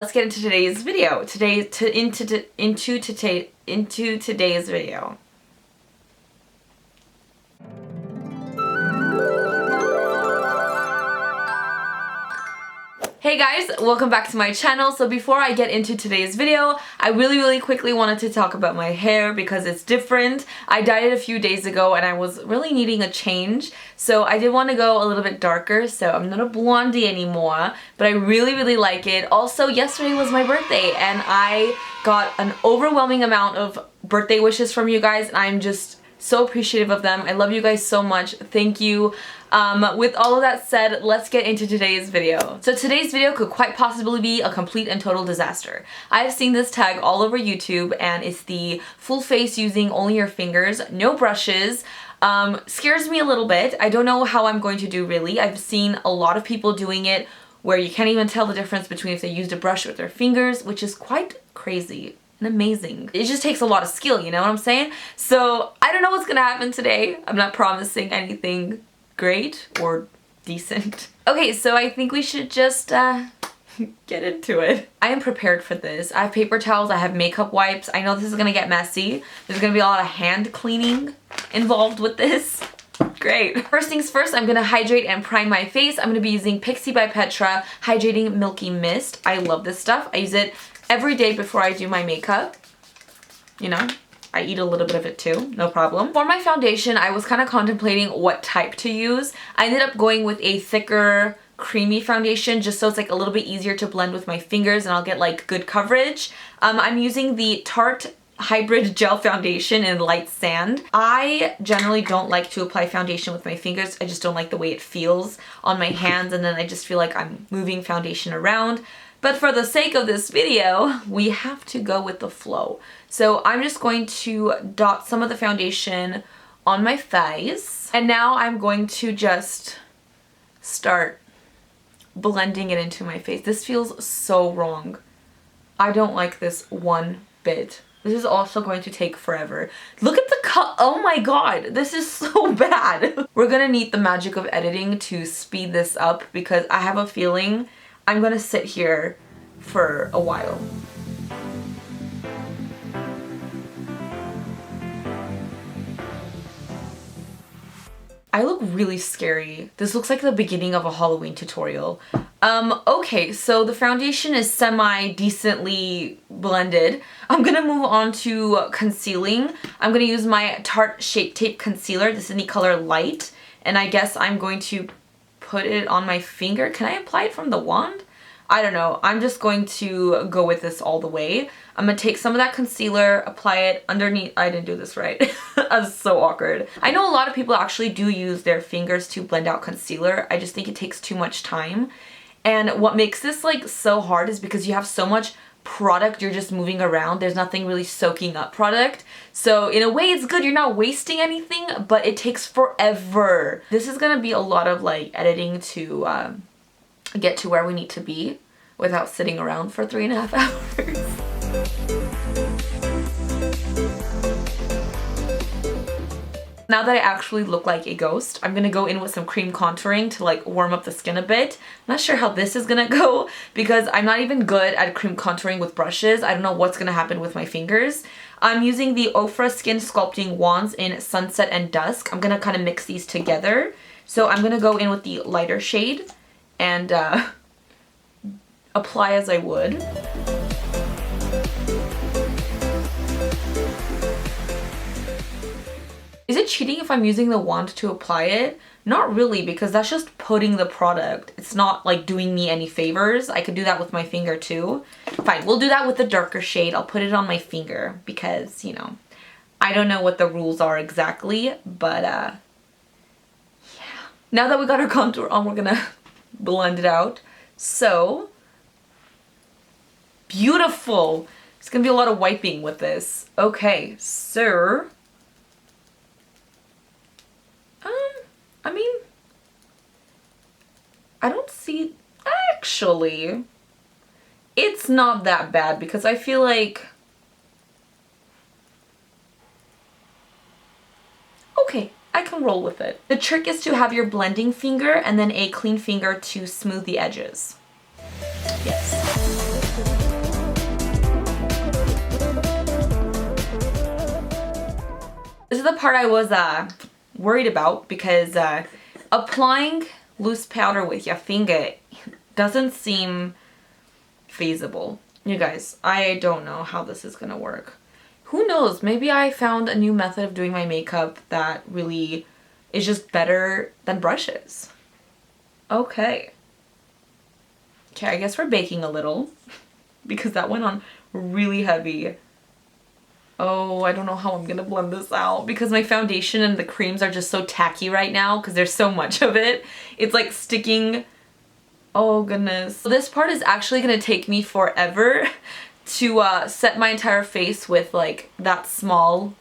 Let's get into today's video. Into today's video. Hey guys, welcome back to my channel. So before I get into today's video, I really quickly wanted to talk about my hair because it's different. I dyed it a few days ago and I was really needing a change. So I did want to go a little bit darker, so I'm not a blondie anymore, but I really like it. Also, yesterday was my birthday and I got an overwhelming amount of birthday wishes from you guys and I'm just so appreciative of them. I love you guys so much. Thank you. With all of that said, let's get into today's video. So today's video could quite possibly be a complete and total disaster. I've seen this tag all over YouTube and it's the full face using only your fingers, no brushes. Scares me a little bit. I don't know how I'm going to do really. I've seen a lot of people doing it where you can't even tell the difference between if they used a brush with their fingers, which is quite crazy and amazing. It just takes a lot of skill, you know what I'm saying? So I don't know what's gonna happen today. I'm not promising anything great or decent. Okay, so I think we should just get into it. I am prepared for this. I have paper towels, I have makeup wipes. I know this is gonna get messy. There's gonna be a lot of hand cleaning involved with this. Great. First things first, I'm gonna hydrate and prime my face. I'm gonna be using Pixi by Petra Hydrating Milky Mist. I love this stuff. I use it every day before I do my makeup. You know, I eat a little bit of it too, no problem. For my foundation, I was kind of contemplating what type to use. I ended up going with a thicker, creamy foundation just so it's like a little bit easier to blend with my fingers and I'll get like good coverage. I'm using the Tarte Hybrid Gel Foundation in Light Sand. I generally don't like to apply foundation with my fingers. I just don't like the way it feels on my hands and then I just feel like I'm moving foundation around. But for the sake of this video, we have to go with the flow. So I'm just going to dot some of the foundation on my face. And now I'm going to just start blending it into my face. This feels so wrong. I don't like this one bit. This is also going to take forever. Look at the cut. Oh my god, this is so bad. We're gonna need the magic of editing to speed this up because I have a feeling I'm gonna sit here for a while. I look really scary. This looks like the beginning of a Halloween tutorial. Okay, so the foundation is semi-decently blended. I'm gonna move on to concealing. I'm gonna use my Tarte Shape Tape Concealer. This is in the color Light. And I guess I'm going to put it on my finger. Can I apply it from the wand? I don't know. I'm just going to go with this all the way. I'm gonna take some of that concealer, apply it underneath. I didn't do this right. That's so awkward. I know a lot of people actually do use their fingers to blend out concealer. I just think it takes too much time. And what makes this like so hard is because you have so much product you're just moving around. There's nothing really soaking up product. So in a way it's good. You're not wasting anything, but it takes forever. This is gonna be a lot of like editing to get to where we need to be without sitting around for 3.5 hours. Now that I actually look like a ghost, I'm gonna go in with some cream contouring to like warm up the skin a bit. I'm not sure how this is gonna go because I'm not even good at cream contouring with brushes. I don't know what's gonna happen with my fingers. I'm using the Ofra Skin Sculpting Wands in Sunset and Dusk. I'm gonna kind of mix these together. So I'm gonna go in with the lighter shade and apply as I would. Is it cheating if I'm using the wand to apply it? Not really, because that's just putting the product. It's not like doing me any favors. I could do that with my finger too. Fine, we'll do that with the darker shade. I'll put it on my finger because, you know, I don't know what the rules are exactly, but yeah. Now that we got our contour on, we're gonna blend it out. So, beautiful. It's gonna be a lot of wiping with this. Okay, so, I mean, I don't see, actually, it's not that bad because I feel like, okay, I can roll with it. The trick is to have your blending finger and then a clean finger to smooth the edges. Yes. the part I was worried about, because applying loose powder with your finger doesn't seem feasible. You guys, I don't know how this is gonna work. Who knows? Maybe I found a new method of doing my makeup that really is just better than brushes. Okay. Okay, I guess we're baking a little because that went on really heavy. Oh, I don't know how I'm gonna blend this out because my foundation and the creams are just so tacky right now because there's so much of it. It's like sticking. Oh goodness. So this part is actually gonna take me forever to set my entire face with like that small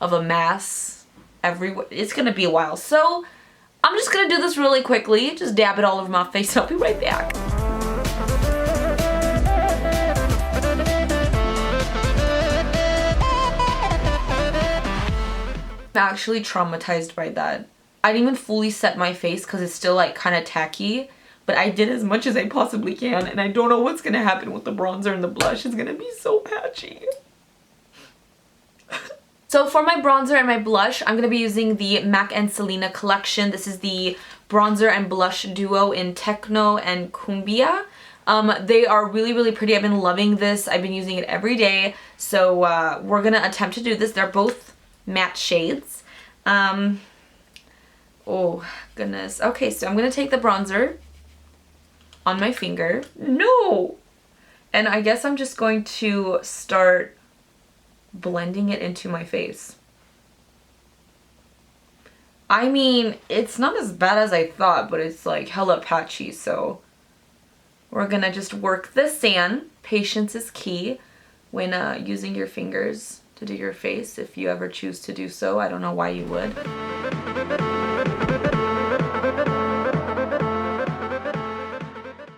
of a mass everywhere. It's gonna be a while. So I'm just gonna do this really quickly. Just dab it all over my face. I'll be right back. I'm actually traumatized by that. I didn't even fully set my face because it's still like kind of tacky, but I did as much as I possibly can, and I don't know what's gonna happen with the bronzer and the blush. It's gonna be so patchy. So for my bronzer and my blush, I'm gonna be using the MAC and Selena collection. This is the bronzer and blush duo in Techno and Cumbia. They are really, really pretty. I've been loving this. I've been using it every day. So we're gonna attempt to do this. They're both matte shades. Oh goodness. Okay, so I'm gonna take the bronzer on my finger. No! And I guess I'm just going to start blending it into my face. I mean, it's not as bad as I thought, but it's like hella patchy, so we're gonna just work this in. Patience is key when using your fingers to do your face, if you ever choose to do so. I don't know why you would.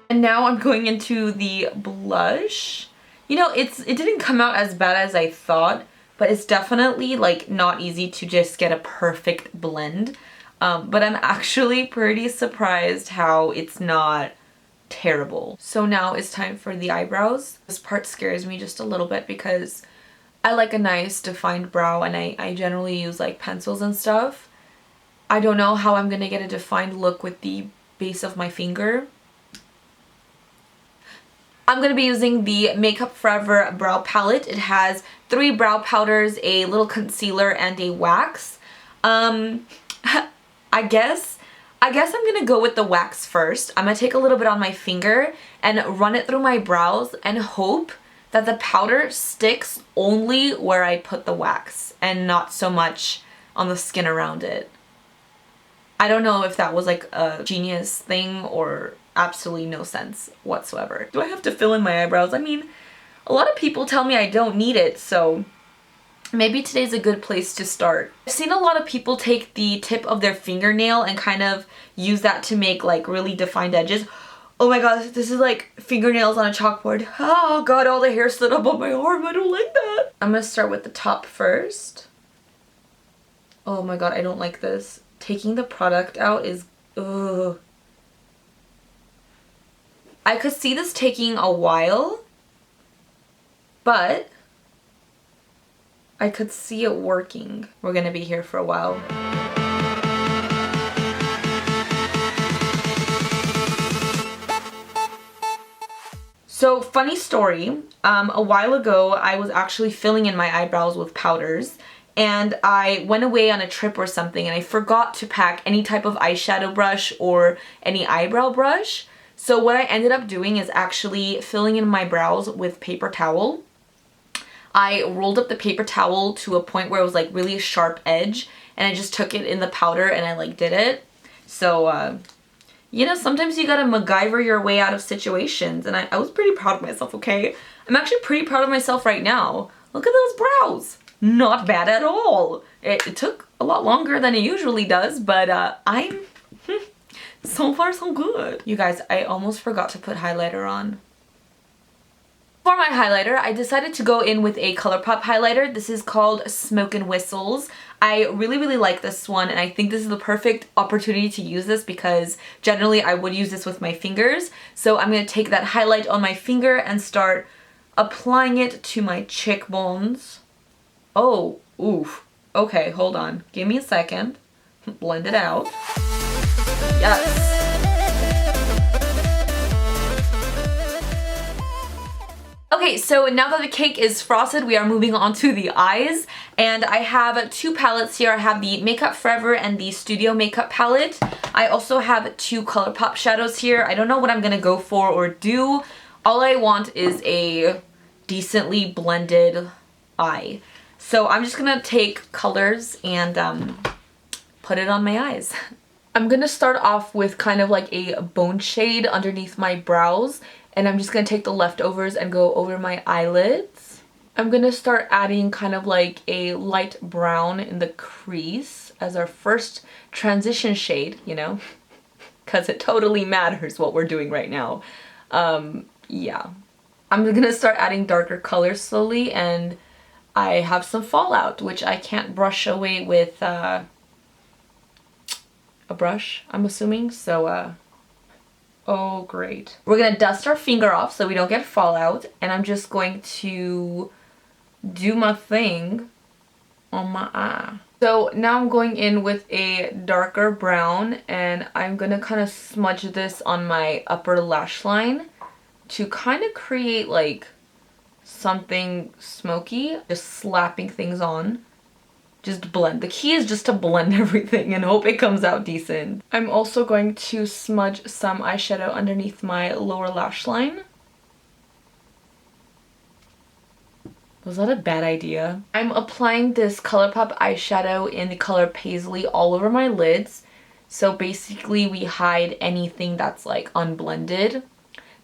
And now I'm going into the blush. You know, it didn't come out as bad as I thought, but it's definitely like not easy to just get a perfect blend. But I'm actually pretty surprised how it's not terrible. So now it's time for the eyebrows. This part scares me just a little bit because I like a nice defined brow, and I generally use like pencils and stuff. I don't know how I'm gonna get a defined look with the base of my finger. I'm going to be using the MakeupForever brow palette. It has 3 brow powders, a little concealer, and a wax. I guess I'm going to go with the wax first. I'm going to take a little bit on my finger and run it through my brows and hope that the powder sticks only where I put the wax and not so much on the skin around it. I don't know if that was like a genius thing or absolutely no sense whatsoever. Do I have to fill in my eyebrows? I mean, a lot of people tell me I don't need it, so maybe today's a good place to start. I've seen a lot of people take the tip of their fingernail and kind of use that to make like really defined edges. Oh my god, this is like fingernails on a chalkboard. Oh god, all the hair stood up on my arm. I don't like that. I'm gonna start with the top first. Oh my god, I don't like this. Taking the product out is, ugh. I could see this taking a while, but I could see it working. We're gonna be here for a while. So, funny story, a while ago I was actually filling in my eyebrows with powders, and I went away on a trip or something and I forgot to pack any type of eyeshadow brush or any eyebrow brush. So what I ended up doing is actually filling in my brows with paper towel. I rolled up the paper towel to a point where it was like really a sharp edge, and I just took it in the powder and I like did it. So, you know, sometimes you gotta MacGyver your way out of situations, and I was pretty proud of myself, okay? I'm actually pretty proud of myself right now. Look at those brows. Not bad at all. It took a lot longer than it usually does, but I'm... so far so good. You guys, I almost forgot to put highlighter on. For my highlighter, I decided to go in with a ColourPop highlighter. This is called Smokin' Whistles. I really, really like this one, and I think this is the perfect opportunity to use this because generally I would use this with my fingers. So I'm going to take that highlight on my finger and start applying it to my cheekbones. Oh, oof. Okay, hold on. Give me a second. Blend it out. Yes. Okay, so now that the cake is frosted, we are moving on to the eyes. And I have two palettes here. I have the MakeupForever and the Studio Makeup palette. I also have two ColourPop shadows here. I don't know what I'm gonna go for or do. All I want is a decently blended eye. So I'm just gonna take colors and put it on my eyes. I'm gonna start off with kind of like a bone shade underneath my brows, and I'm just gonna take the leftovers and go over my eyelids. I'm gonna start adding kind of like a light brown in the crease as our first transition shade, you know, because it totally matters what we're doing right now. Yeah. I'm gonna start adding darker colors slowly, and I have some fallout, which I can't brush away with a brush, I'm assuming, so oh great. We're gonna dust our finger off so we don't get fallout, and I'm just going to do my thing on my eye. So now I'm going in with a darker brown, and I'm gonna kind of smudge this on my upper lash line to kind of create like something smoky, just slapping things on. Just blend. The key is just to blend everything and hope it comes out decent. I'm also going to smudge some eyeshadow underneath my lower lash line. Was that a bad idea? I'm applying this ColourPop eyeshadow in the color Paisley all over my lids. So basically we hide anything that's like unblended.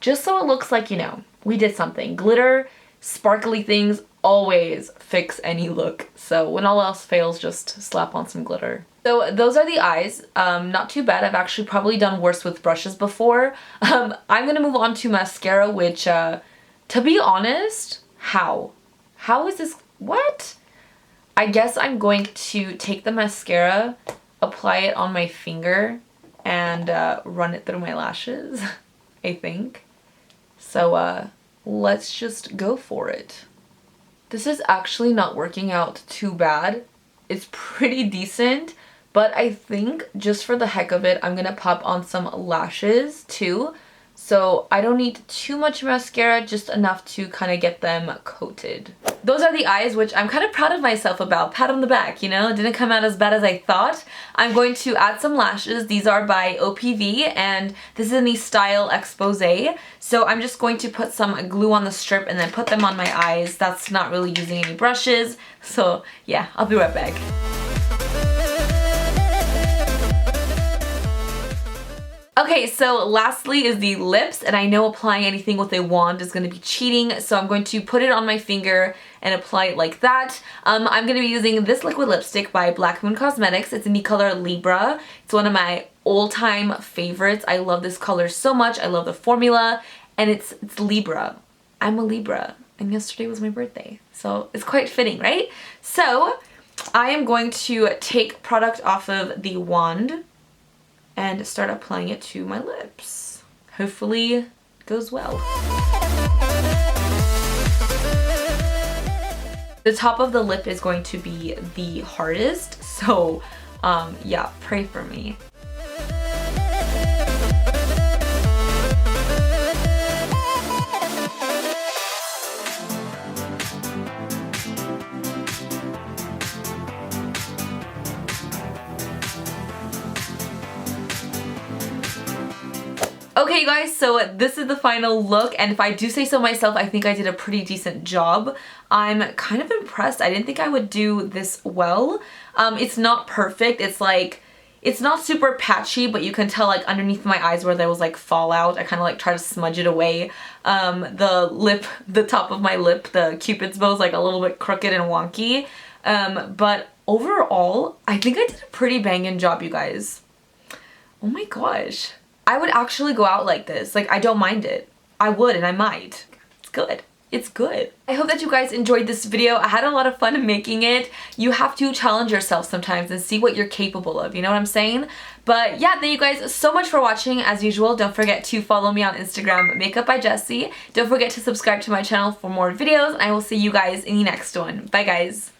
Just so it looks like, you know, we did something. Glitter, sparkly things always fix any look. So when all else fails, just slap on some glitter. So those are the eyes. Not too bad. I've actually probably done worse with brushes before. I'm gonna move on to mascara, which to be honest, how is this? What? I guess I'm going to take the mascara, apply it on my finger, and run it through my lashes, I think. So let's just go for it. This is actually not working out too bad. It's pretty decent, but I think just for the heck of it, I'm gonna pop on some lashes too. So I don't need too much mascara, just enough to kind of get them coated. Those are the eyes, which I'm kind of proud of myself about. Pat on the back, you know? It didn't come out as bad as I thought. I'm going to add some lashes. These are by Opv, and this is in the style Expose. So I'm just going to put some glue on the strip and then put them on my eyes. That's not really using any brushes. So yeah, I'll be right back. Okay, so lastly is the lips, and I know applying anything with a wand is going to be cheating, so I'm going to put it on my finger and apply it like that. I'm going to be using this liquid lipstick by Blackmoon Cosmetics. It's in the color Libra. It's one of my all-time favorites. I love this color so much. I love the formula, and it's Libra. I'm a Libra, and yesterday was my birthday, so it's quite fitting, right? So I am going to take product off of the wand and start applying it to my lips. Hopefully it goes well. The top of the lip is going to be the hardest, so yeah, pray for me. Okay guys, so this is the final look, and if I do say so myself, I think I did a pretty decent job. I'm kind of impressed. I didn't think I would do this well. It's not perfect. It's like, it's not super patchy, but you can tell like underneath my eyes where there was like fallout. I kind of like try to smudge it away. The top of my lip, the cupid's bow is like a little bit crooked and wonky. But overall, I think I did a pretty banging job, you guys. Oh my gosh. I would actually go out like this. Like, I don't mind it. I would, and I might. It's good. It's good. I hope that you guys enjoyed this video. I had a lot of fun making it. You have to challenge yourself sometimes and see what you're capable of, you know what I'm saying? But yeah, thank you guys so much for watching. As usual, don't forget to follow me on Instagram, Makeup by Jesi. Don't forget to subscribe to my channel for more videos, and I will see you guys in the next one. Bye guys.